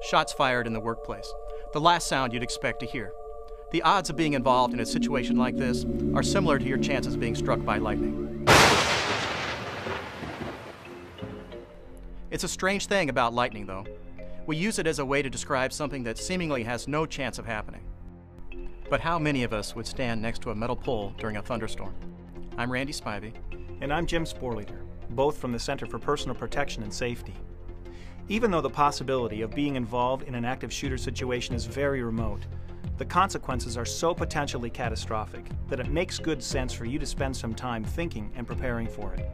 Shots fired in the workplace. The last sound you'd expect to hear. The odds of being involved in a situation like this are similar to your chances of being struck by lightning. It's a strange thing about lightning, though. We use it as a way to describe something that seemingly has no chance of happening. But how many of us would stand next to a metal pole during a thunderstorm? I'm Randy Spivey. And I'm Jim Sporleader, both from the Center for Personal Protection and Safety. Even though the possibility of being involved in an active shooter situation is very remote, the consequences are so potentially catastrophic that it makes good sense for you to spend some time thinking and preparing for it.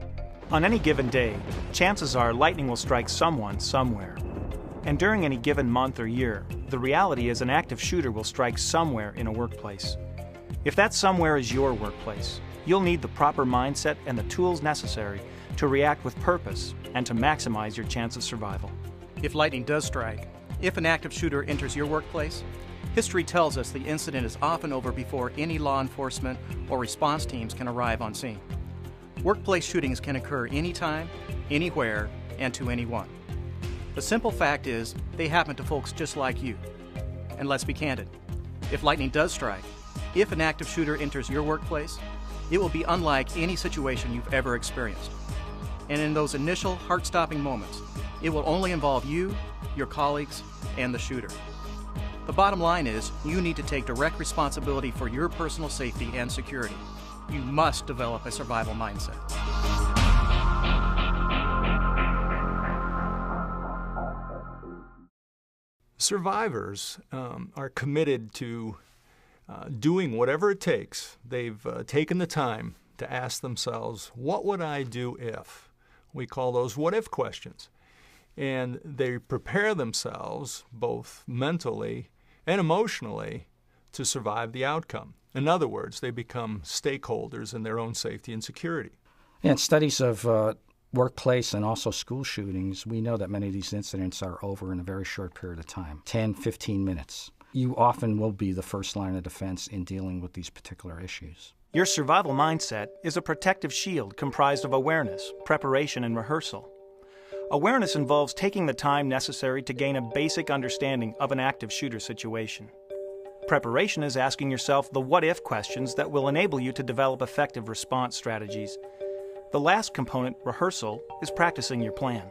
On any given day, chances are lightning will strike someone somewhere. And during any given month or year, the reality is an active shooter will strike somewhere in a workplace. If that somewhere is your workplace, you'll need the proper mindset and the tools necessary to react with purpose and to maximize your chance of survival. If lightning does strike, if an active shooter enters your workplace, history tells us the incident is often over before any law enforcement or response teams can arrive on scene. Workplace shootings can occur anytime, anywhere, and to anyone. The simple fact is, they happen to folks just like you. And let's be candid, if lightning does strike, if an active shooter enters your workplace, it will be unlike any situation you've ever experienced. And in those initial heart-stopping moments, it will only involve you, your colleagues, and the shooter. The bottom line is, you need to take direct responsibility for your personal safety and security. You must develop a survival mindset. Survivors are committed to doing whatever it takes. They've taken the time to ask themselves, what would I do if? We call those what-if questions. And they prepare themselves, both mentally and emotionally, to survive the outcome. In other words, they become stakeholders in their own safety and security. In studies of workplace and also school shootings, we know that many of these incidents are over in a very short period of time, 10, 15 minutes. You often will be the first line of defense in dealing with these particular issues. Your survival mindset is a protective shield comprised of awareness, preparation, and rehearsal. Awareness involves taking the time necessary to gain a basic understanding of an active shooter situation. Preparation is asking yourself the what-if questions that will enable you to develop effective response strategies. The last component, rehearsal, is practicing your plan.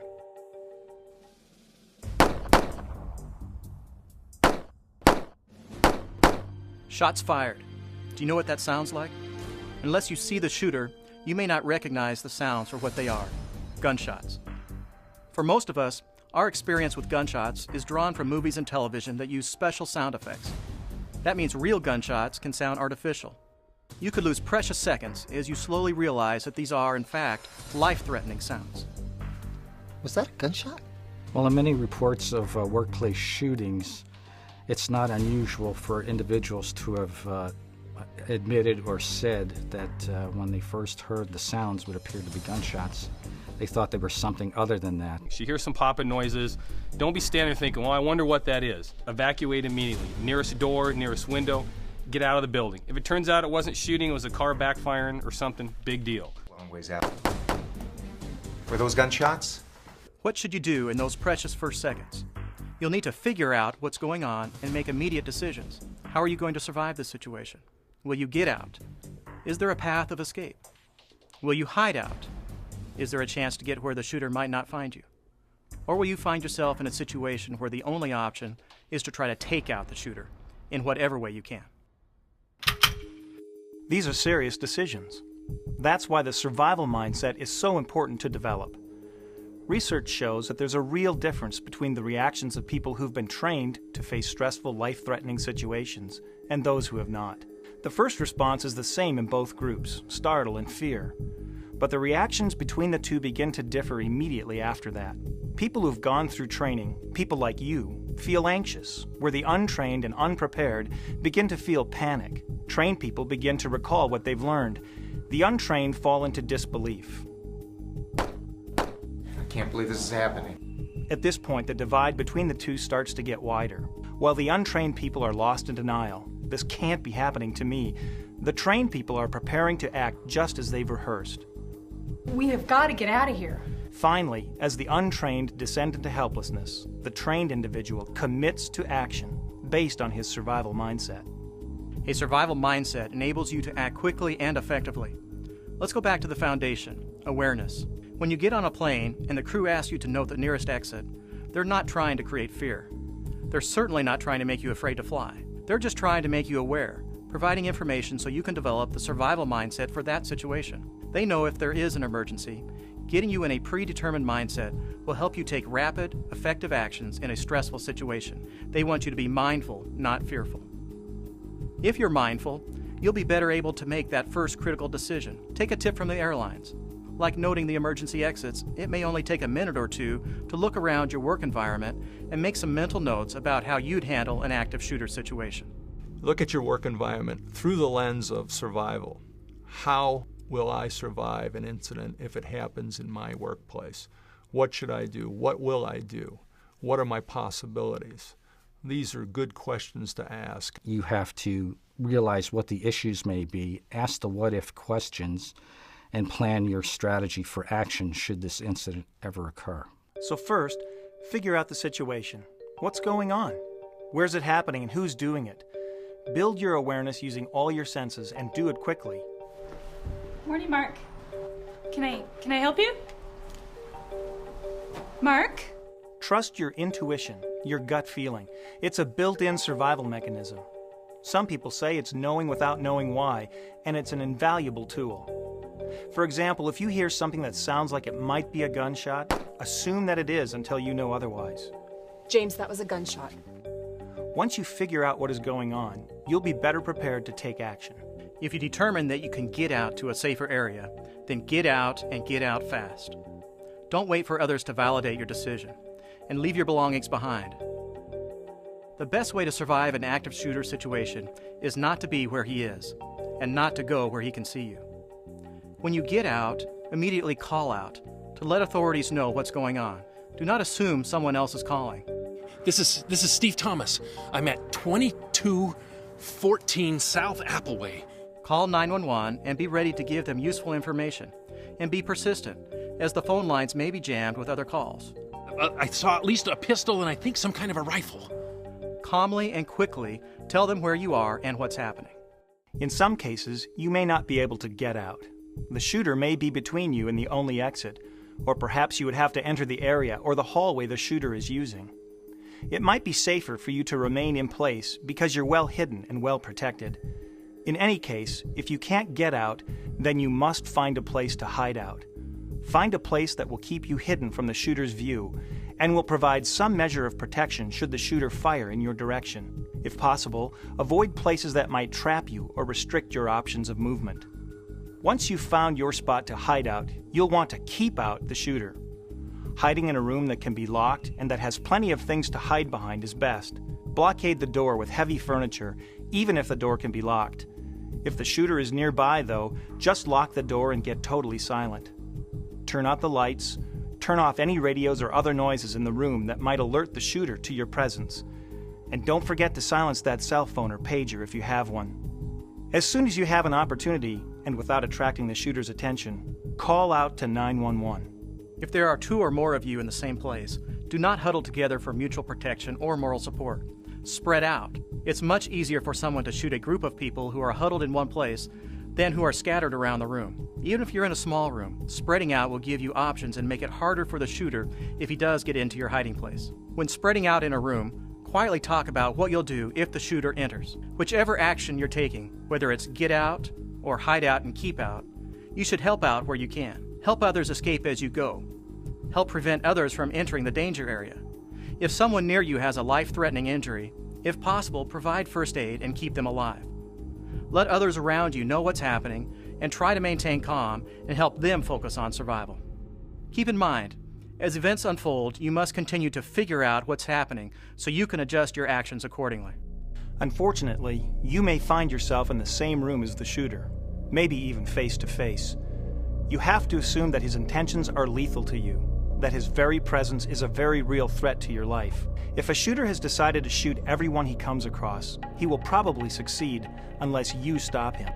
Shots fired. Do you know what that sounds like? Unless you see the shooter, you may not recognize the sounds for what they are: gunshots. For most of us, our experience with gunshots is drawn from movies and television that use special sound effects. That means real gunshots can sound artificial. You could lose precious seconds as you slowly realize that these are, in fact, life-threatening sounds. Was that a gunshot? Well, in many reports of workplace shootings, it's not unusual for individuals to have admitted or said that when they first heard the sounds what appeared to be gunshots, they thought they were something other than that. You hear some popping noises. Don't be standing there thinking, well, I wonder what that is. Evacuate immediately. Nearest door, nearest window, get out of the building. If it turns out it wasn't shooting, it was a car backfiring or something, big deal. Long ways out. Were those gunshots? What should you do in those precious first seconds? You'll need to figure out what's going on and make immediate decisions. How are you going to survive this situation? Will you get out? Is there a path of escape? Will you hide out? Is there a chance to get where the shooter might not find you? Or will you find yourself in a situation where the only option is to try to take out the shooter in whatever way you can? These are serious decisions. That's why the survival mindset is so important to develop. Research shows that there's a real difference between the reactions of people who've been trained to face stressful, life-threatening situations and those who have not. The first response is the same in both groups, startle and fear. But the reactions between the two begin to differ immediately after that. People who've gone through training, people like you, feel anxious, where the untrained and unprepared begin to feel panic. Trained people begin to recall what they've learned. The untrained fall into disbelief. I can't believe this is happening. At this point, the divide between the two starts to get wider. While the untrained people are lost in denial, this can't be happening to me, the trained people are preparing to act just as they've rehearsed. We have got to get out of here. Finally, as the untrained descend into helplessness, the trained individual commits to action based on his survival mindset. A survival mindset enables you to act quickly and effectively. Let's go back to the foundation, awareness. When you get on a plane and the crew asks you to note the nearest exit, they're not trying to create fear. They're certainly not trying to make you afraid to fly. They're just trying to make you aware, providing information so you can develop the survival mindset for that situation. They know if there is an emergency, getting you in a predetermined mindset will help you take rapid, effective actions in a stressful situation. They want you to be mindful, not fearful. If you're mindful, you'll be better able to make that first critical decision. Take a tip from the airlines. Like noting the emergency exits, it may only take a minute or two to look around your work environment and make some mental notes about how you'd handle an active shooter situation. Look at your work environment through the lens of survival. How will I survive an incident if it happens in my workplace? What should I do? What will I do? What are my possibilities? These are good questions to ask. You have to realize what the issues may be, ask the what-if questions, and plan your strategy for action should this incident ever occur. So first, figure out the situation. What's going on? Where's it happening and who's doing it? Build your awareness using all your senses and do it quickly. Morning, Mark. Can I help you? Mark? Trust your intuition, your gut feeling. It's a built-in survival mechanism. Some people say it's knowing without knowing why, and it's an invaluable tool. For example, if you hear something that sounds like it might be a gunshot, assume that it is until you know otherwise. James, that was a gunshot. Once you figure out what is going on, you'll be better prepared to take action. If you determine that you can get out to a safer area, then get out and get out fast. Don't wait for others to validate your decision, and leave your belongings behind. The best way to survive an active shooter situation is not to be where he is, and not to go where he can see you. When you get out, immediately call out to let authorities know what's going on. Do not assume someone else is calling. This is Steve Thomas. I'm at 2214 South Appleway. Call 911 and be ready to give them useful information. And be persistent, as the phone lines may be jammed with other calls. I saw at least a pistol and I think some kind of a rifle. Calmly and quickly tell them where you are and what's happening. In some cases, you may not be able to get out. The shooter may be between you and the only exit, or perhaps you would have to enter the area or the hallway the shooter is using. It might be safer for you to remain in place because you're well hidden and well protected. In any case, if you can't get out, then you must find a place to hide out. Find a place that will keep you hidden from the shooter's view and will provide some measure of protection should the shooter fire in your direction. If possible, avoid places that might trap you or restrict your options of movement. Once you've found your spot to hide out, you'll want to keep out the shooter. Hiding in a room that can be locked and that has plenty of things to hide behind is best. Blockade the door with heavy furniture, even if the door can be locked. If the shooter is nearby, though, just lock the door and get totally silent. Turn out the lights, turn off any radios or other noises in the room that might alert the shooter to your presence. And don't forget to silence that cell phone or pager if you have one. As soon as you have an opportunity, and without attracting the shooter's attention, call out to 911. If there are two or more of you in the same place, do not huddle together for mutual protection or moral support. Spread out. It's much easier for someone to shoot a group of people who are huddled in one place than who are scattered around the room. Even if you're in a small room, spreading out will give you options and make it harder for the shooter if he does get into your hiding place. When spreading out in a room, quietly talk about what you'll do if the shooter enters. Whichever action you're taking, whether it's get out or hide out and keep out, you should help out where you can. Help others escape as you go. Help prevent others from entering the danger area. If someone near you has a life-threatening injury, if possible, provide first aid and keep them alive. Let others around you know what's happening and try to maintain calm and help them focus on survival. Keep in mind, as events unfold, you must continue to figure out what's happening so you can adjust your actions accordingly. Unfortunately, you may find yourself in the same room as the shooter, maybe even face to face. You have to assume that his intentions are lethal to you, that his very presence is a very real threat to your life. If a shooter has decided to shoot everyone he comes across, he will probably succeed unless you stop him.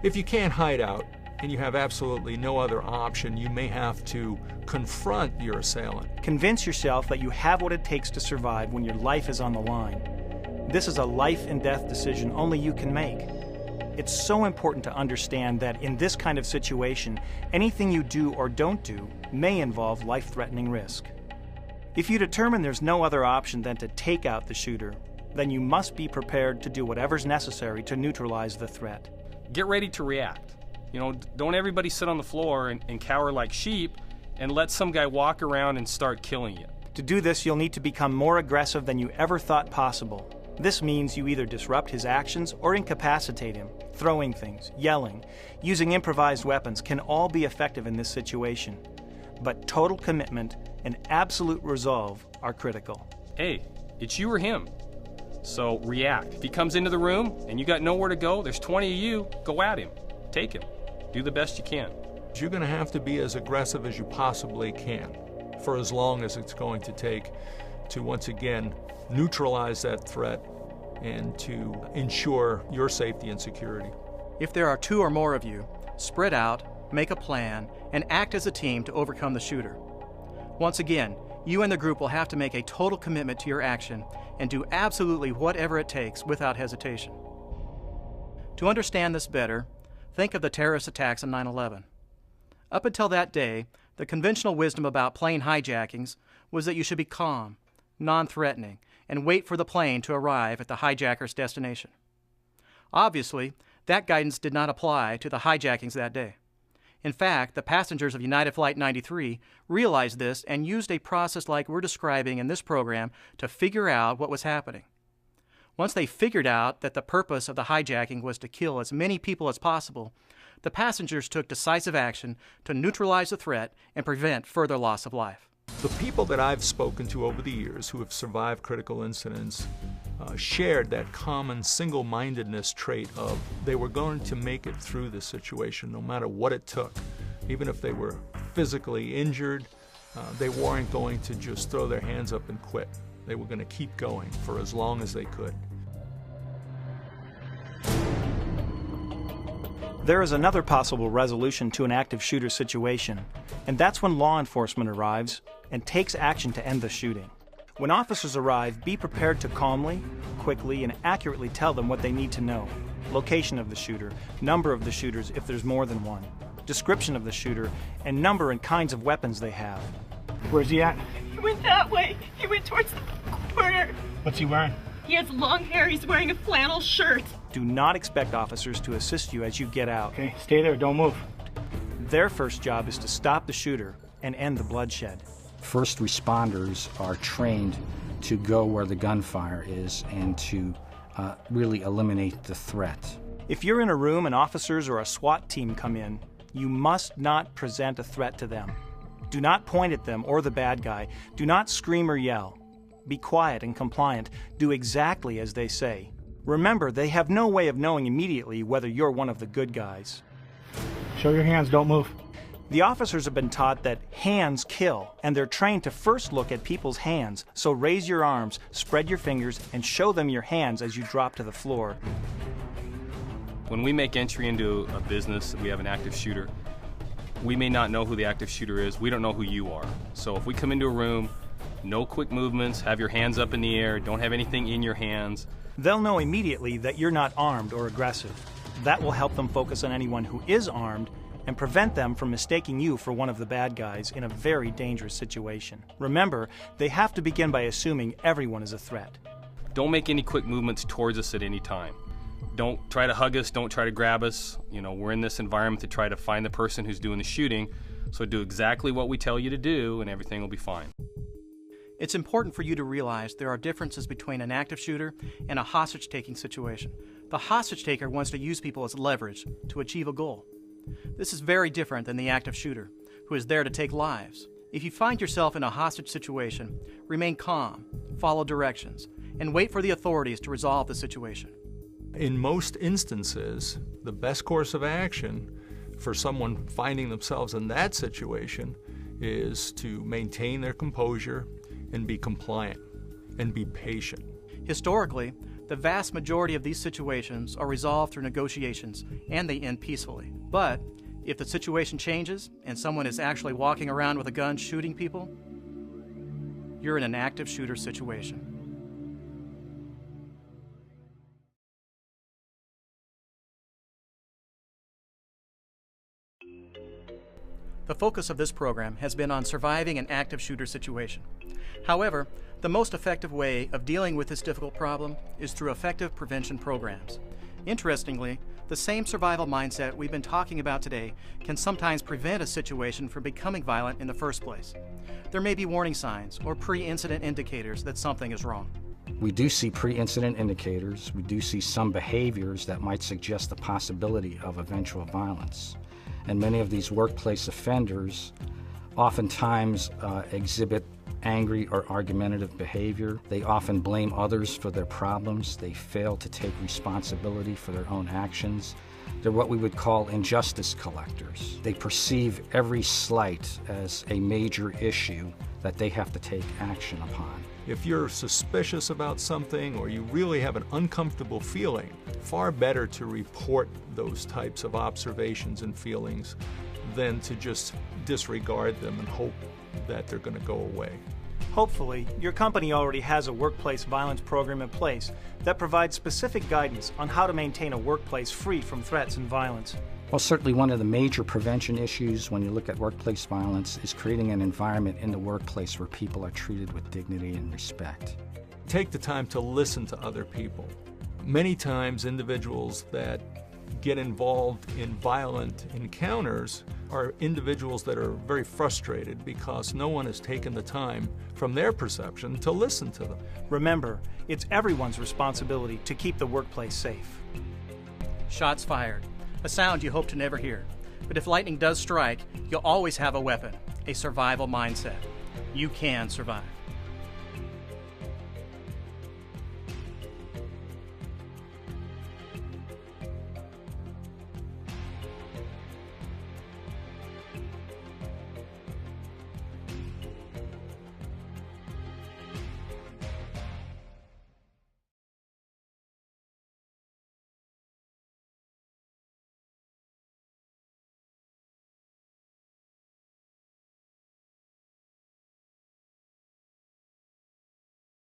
If you can't hide out, and you have absolutely no other option, you may have to confront your assailant. Convince yourself that you have what it takes to survive when your life is on the line. This is a life and death decision only you can make. It's so important to understand that in this kind of situation, anything you do or don't do may involve life-threatening risk. If you determine there's no other option than to take out the shooter, then you must be prepared to do whatever's necessary to neutralize the threat. Get ready to react. Don't everybody sit on the floor and cower like sheep and let some guy walk around and start killing you. To do this, you'll need to become more aggressive than you ever thought possible. This means you either disrupt his actions or incapacitate him. Throwing things, yelling, using improvised weapons can all be effective in this situation. But total commitment and absolute resolve are critical. Hey, it's you or him. So react. If he comes into the room and you got nowhere to go, there's 20 of you, go at him. Take him. Do the best you can. You're going to have to be as aggressive as you possibly can for as long as it's going to take to once again neutralize that threat and to ensure your safety and security. If there are 2 or more of you, spread out, make a plan, and act as a team to overcome the shooter. Once again, you and the group will have to make a total commitment to your action and do absolutely whatever it takes without hesitation. To understand this better, think of the terrorist attacks on 9/11. Up until that day, the conventional wisdom about plane hijackings was that you should be calm, non-threatening, and wait for the plane to arrive at the hijacker's destination. Obviously, that guidance did not apply to the hijackings that day. In fact, the passengers of United Flight 93 realized this and used a process like we're describing in this program to figure out what was happening. Once they figured out that the purpose of the hijacking was to kill as many people as possible, the passengers took decisive action to neutralize the threat and prevent further loss of life. The people that I've spoken to over the years who have survived critical incidents shared that common single-mindedness trait of they were going to make it through this situation no matter what it took. Even if they were physically injured, they weren't going to just throw their hands up and quit. They were going to keep going for as long as they could. There is another possible resolution to an active shooter situation, and that's when law enforcement arrives and takes action to end the shooting. When officers arrive, be prepared to calmly, quickly, and accurately tell them what they need to know. Location of the shooter, number of the shooters if there's more than one, description of the shooter, and number and kinds of weapons they have. Where's he at? He went that way. He went towards the corner. What's he wearing? He has long hair. He's wearing a flannel shirt. Do not expect officers to assist you as you get out. Okay, stay there, don't move. Their first job is to stop the shooter and end the bloodshed. First responders are trained to go where the gunfire is and to really eliminate the threat. If you're in a room and officers or a SWAT team come in, you must not present a threat to them. Do not point at them or the bad guy. Do not scream or yell. Be quiet and compliant. Do exactly as they say. Remember, they have no way of knowing immediately whether you're one of the good guys. Show your hands, don't move. The officers have been taught that hands kill, and they're trained to first look at people's hands. So raise your arms, spread your fingers, and show them your hands as you drop to the floor. When we make entry into a business, we have an active shooter. We may not know who the active shooter is. We don't know who you are. So if we come into a room, no quick movements, have your hands up in the air, don't have anything in your hands. They'll know immediately that you're not armed or aggressive. That will help them focus on anyone who is armed and prevent them from mistaking you for one of the bad guys in a very dangerous situation. Remember, they have to begin by assuming everyone is a threat. Don't make any quick movements towards us at any time. Don't try to hug us, don't try to grab us. We're in this environment to try to find the person who's doing the shooting, so do exactly what we tell you to do and everything will be fine. It's important for you to realize there are differences between an active shooter and a hostage-taking situation. The hostage-taker wants to use people as leverage to achieve a goal. This is very different than the active shooter, who is there to take lives. If you find yourself in a hostage situation, remain calm, follow directions, and wait for the authorities to resolve the situation. In most instances, the best course of action for someone finding themselves in that situation is to maintain their composure and be compliant and be patient. Historically, the vast majority of these situations are resolved through negotiations and they end peacefully. But If the situation changes and someone is actually walking around with a gun shooting people, you're in an active shooter situation. The focus of this program has been on surviving an active shooter situation. However, the most effective way of dealing with this difficult problem is through effective prevention programs. Interestingly, the same survival mindset we've been talking about today can sometimes prevent a situation from becoming violent in the first place. There may be warning signs or pre-incident indicators that something is wrong. We do see pre-incident indicators. We do see some behaviors that might suggest the possibility of eventual violence. And many of these workplace offenders oftentimes exhibit angry or argumentative behavior. They often blame others for their problems. They fail to take responsibility for their own actions. They're what we would call injustice collectors. They perceive every slight as a major issue that they have to take action upon. If you're suspicious about something or you really have an uncomfortable feeling, far better to report those types of observations and feelings than to just disregard them and hope that they're going to go away. Hopefully, your company already has a workplace violence program in place that provides specific guidance on how to maintain a workplace free from threats and violence. Well, certainly one of the major prevention issues when you look at workplace violence is creating an environment in the workplace where people are treated with dignity and respect. Take the time to listen to other people. Many times individuals that get involved in violent encounters are individuals that are very frustrated because no one has taken the time from their perception to listen to them. Remember, it's everyone's responsibility to keep the workplace safe. Shots fired, a sound you hope to never hear. But if lightning does strike, you'll always have a weapon, a survival mindset. You can survive.